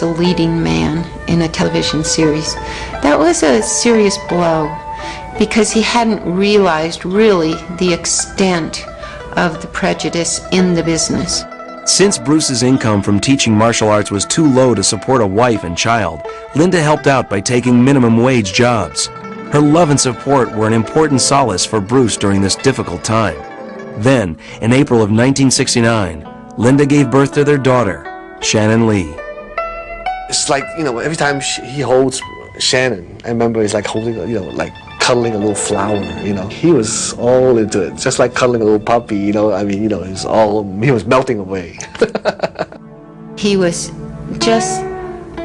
as a leading man in a television series. That was a serious blow because he hadn't realized really the extent of the prejudice in the business. Since Bruce's income from teaching martial arts was too low to support a wife and child, Linda helped out by taking minimum wage jobs. Her love and support were an important solace for Bruce during this difficult time. Then, in April of 1969, Linda gave birth to their daughter, Shannon Lee. It's like, every time he holds Shannon, I remember it's like holding, like cuddling a little flower, He was all into it, just like cuddling a little puppy, he was melting away. He was just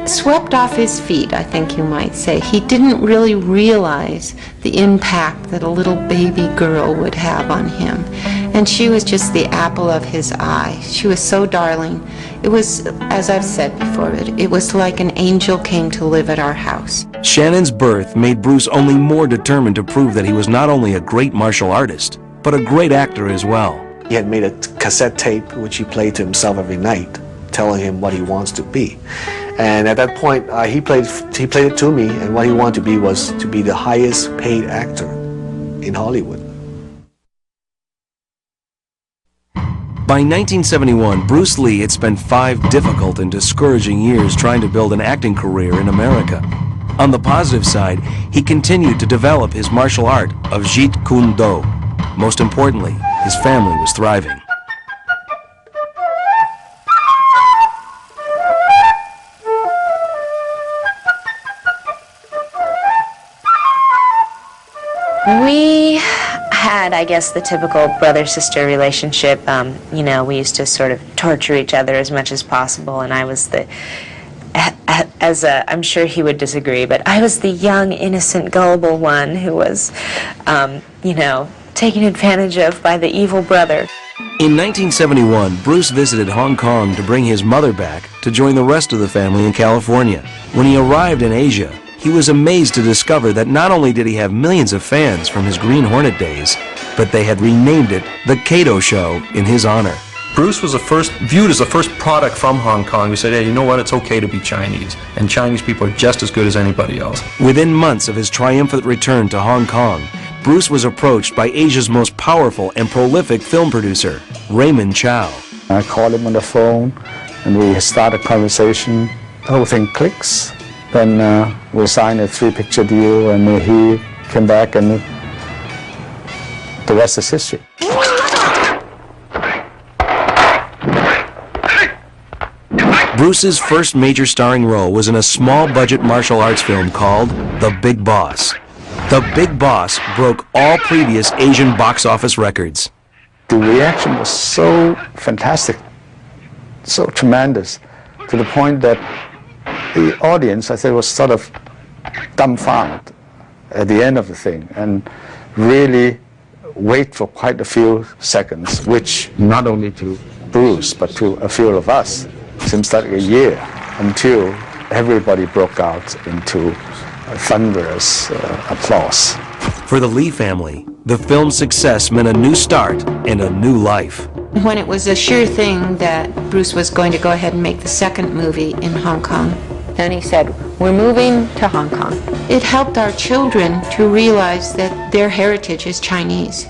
swept off his feet, I think you might say. He didn't really realize the impact that a little baby girl would have on him. And she was just the apple of his eye. She was so darling. It was, as I've said before, it was like an angel came to live at our house. Shannon's birth made Bruce only more determined to prove that he was not only a great martial artist, but a great actor as well. He had made a cassette tape which he played to himself every night, telling him what he wants to be. And at that point, he played it to me, and what he wanted to be was to be the highest paid actor in Hollywood. By 1971, Bruce Lee had spent 5 difficult and discouraging years trying to build an acting career in America. On the positive side, he continued to develop his martial art of Jeet Kune Do. Most importantly, his family was thriving. We had, I guess, the typical brother-sister relationship. We used to sort of torture each other as much as possible, and I was I'm sure he would disagree, but I was the young, innocent, gullible one who was, taken advantage of by the evil brother. In 1971, Bruce visited Hong Kong to bring his mother back to join the rest of the family in California. When he arrived in Asia, he was amazed to discover that not only did he have millions of fans from his Green Hornet days, but they had renamed it The Kato Show in his honor. Bruce was viewed as the first product from Hong Kong. We said, hey, you know what, it's okay to be Chinese, and Chinese people are just as good as anybody else. Within months of his triumphant return to Hong Kong, Bruce was approached by Asia's most powerful and prolific film producer, Raymond Chow. I called him on the phone, and we started a conversation. The whole thing clicks. Then we signed a 3-picture deal, and he came back, and the rest is history. Bruce's first major starring role was in a small-budget martial arts film called The Big Boss. The Big Boss broke all previous Asian box office records. The reaction was so fantastic, so tremendous, to the point that the audience, I think, was sort of dumbfounded at the end of the thing and really wait for quite a few seconds, which not only to Bruce, but to a few of us, seems like a year until everybody broke out into thunderous applause. For the Lee family, the film's success meant a new start and a new life. When it was a sure thing that Bruce was going to go ahead and make the second movie in Hong Kong, then he said, we're moving to Hong Kong. It helped our children to realize that their heritage is Chinese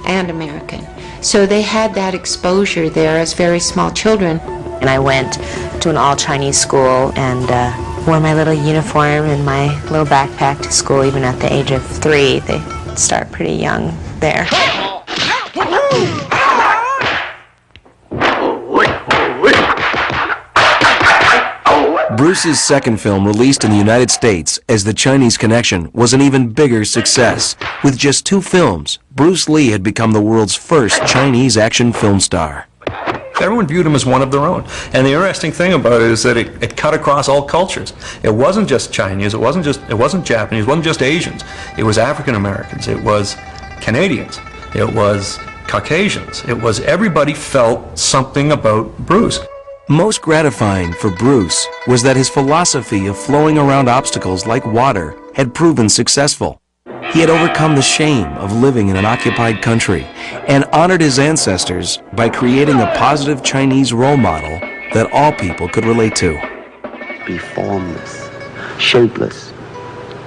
and American. So they had that exposure there as very small children. And I went to an all-Chinese school and wore my little uniform and my little backpack to school even at the age of 3. They start pretty young there. Bruce's second film, released in the United States as The Chinese Connection, was an even bigger success. With just 2 films, Bruce Lee had become the world's first Chinese action film star. Everyone viewed him as one of their own. And the interesting thing about it is that it cut across all cultures. It wasn't just Chinese, it wasn't Japanese, it wasn't just Asians. It was African Americans, it was Canadians, it was Caucasians. It was everybody felt something about Bruce. Most gratifying for Bruce was that his philosophy of flowing around obstacles like water had proven successful. He had overcome the shame of living in an occupied country and honored his ancestors by creating a positive Chinese role model that all people could relate to. be formless, shapeless,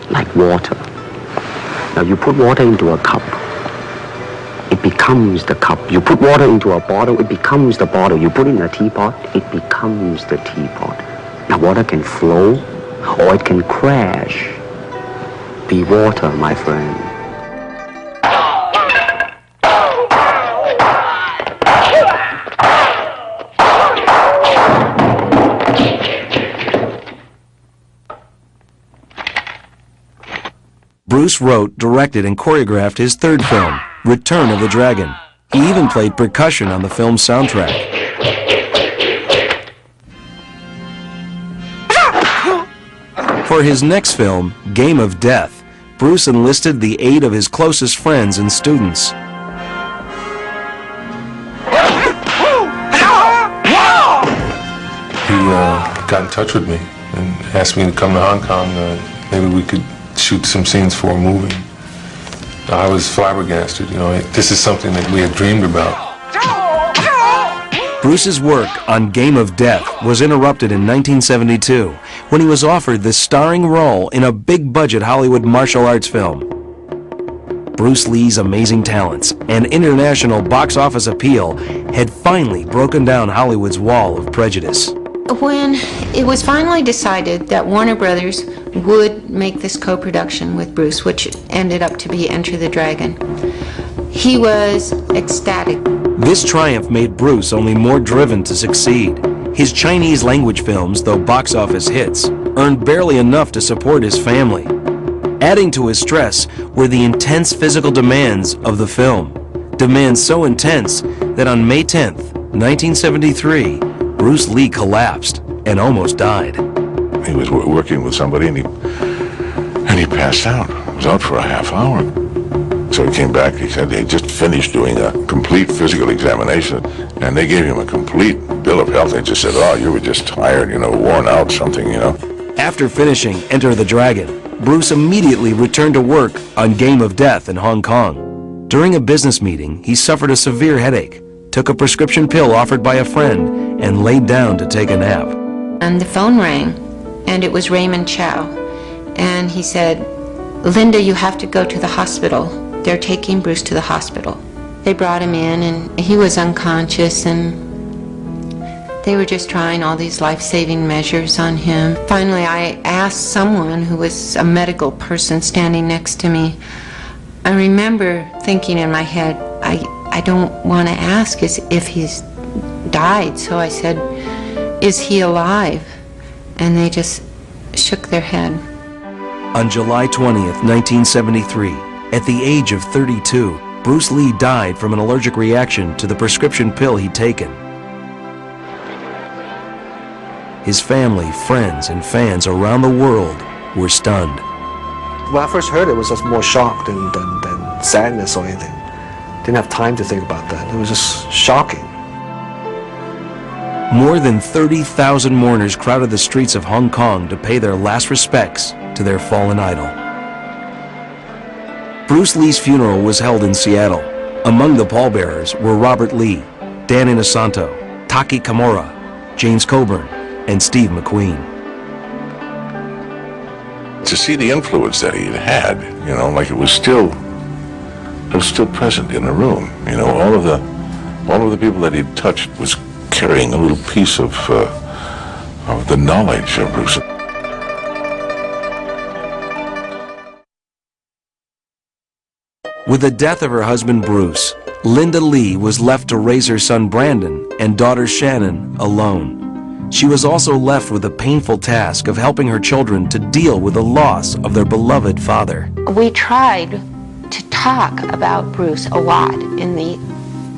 like water. Now you put water into a cup, it becomes the cup. You put water into a bottle, it becomes the bottle. You put it in a teapot, it becomes the teapot. Now water can flow or it can crash. Be water, my friend. Bruce wrote, directed, and choreographed his third film, Return of the Dragon. He even played percussion on the film's soundtrack. For his next film, Game of Death, Bruce enlisted the aid of his closest friends and students. He got in touch with me and asked me to come to Hong Kong. Maybe we could shoot some scenes for a movie. I was flabbergasted, you know, this is something that we had dreamed about. Bruce's work on Game of Death was interrupted in 1972 when he was offered the starring role in a big-budget Hollywood martial arts film. Bruce Lee's amazing talents and international box office appeal had finally broken down Hollywood's wall of prejudice. When it was finally decided that Warner Brothers would make this co-production with Bruce, which ended up to be Enter the Dragon, he was ecstatic. This triumph made Bruce only more driven to succeed. His Chinese language films, though box office hits, earned barely enough to support his family. Adding to his stress were the intense physical demands of the film. Demands so intense that on May 10th, 1973, Bruce Lee collapsed and almost died. He was working with somebody and he passed out. He was out for a half hour. So he came back, he said they just finished doing a complete physical examination and they gave him a complete bill of health. They just said, oh, you were just tired, you know, worn out, something, you know. After finishing Enter the Dragon, Bruce immediately returned to work on Game of Death in Hong Kong. During a business meeting, he suffered a severe headache, took a prescription pill offered by a friend, and laid down to take a nap. And the phone rang, and it was Raymond Chow. And he said, Linda, you have to go to the hospital. They're taking Bruce to the hospital. They brought him in, and he was unconscious, and they were just trying all these life-saving measures on him. Finally, I asked someone who was a medical person standing next to me. I remember thinking in my head, I don't want to ask if he's died, so I said, is he alive? And they just shook their head. On July 20th, 1973, at the age of 32, Bruce Lee died from an allergic reaction to the prescription pill he'd taken. His family, friends, and fans around the world were stunned. When I first heard it, was just more shock than sadness or anything. Didn't have time to think about that. It was just shocking. More than 30,000 mourners crowded the streets of Hong Kong to pay their last respects to their fallen idol. Bruce Lee's funeral was held in Seattle. Among the pallbearers were Robert Lee, Dan Inosanto, Taki Kimura, James Coburn, and Steve McQueen. To see the influence that he had, you know, like it was still present in the room. You know, all of the people that he'd touched was carrying a little piece of the knowledge of Bruce. With the death of her husband Bruce, Linda Lee was left to raise her son Brandon and daughter Shannon alone. She was also left with the painful task of helping her children to deal with the loss of their beloved father. We tried to talk about Bruce a lot in the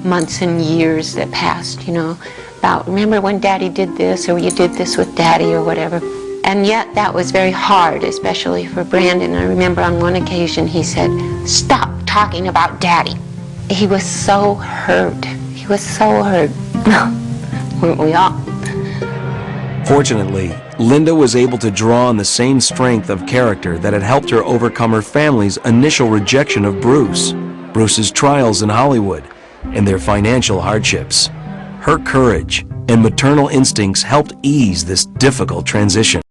months and years that passed, you know, about remember when Daddy did this, or you did this with Daddy, or whatever. And yet that was very hard, especially for Brandon. I remember on one occasion he said, "Stop talking about Daddy." He was so hurt. He was so hurt. Weren't we all? Fortunately, Linda was able to draw on the same strength of character that had helped her overcome her family's initial rejection of Bruce, Bruce's trials in Hollywood, and their financial hardships. Her courage and maternal instincts helped ease this difficult transition.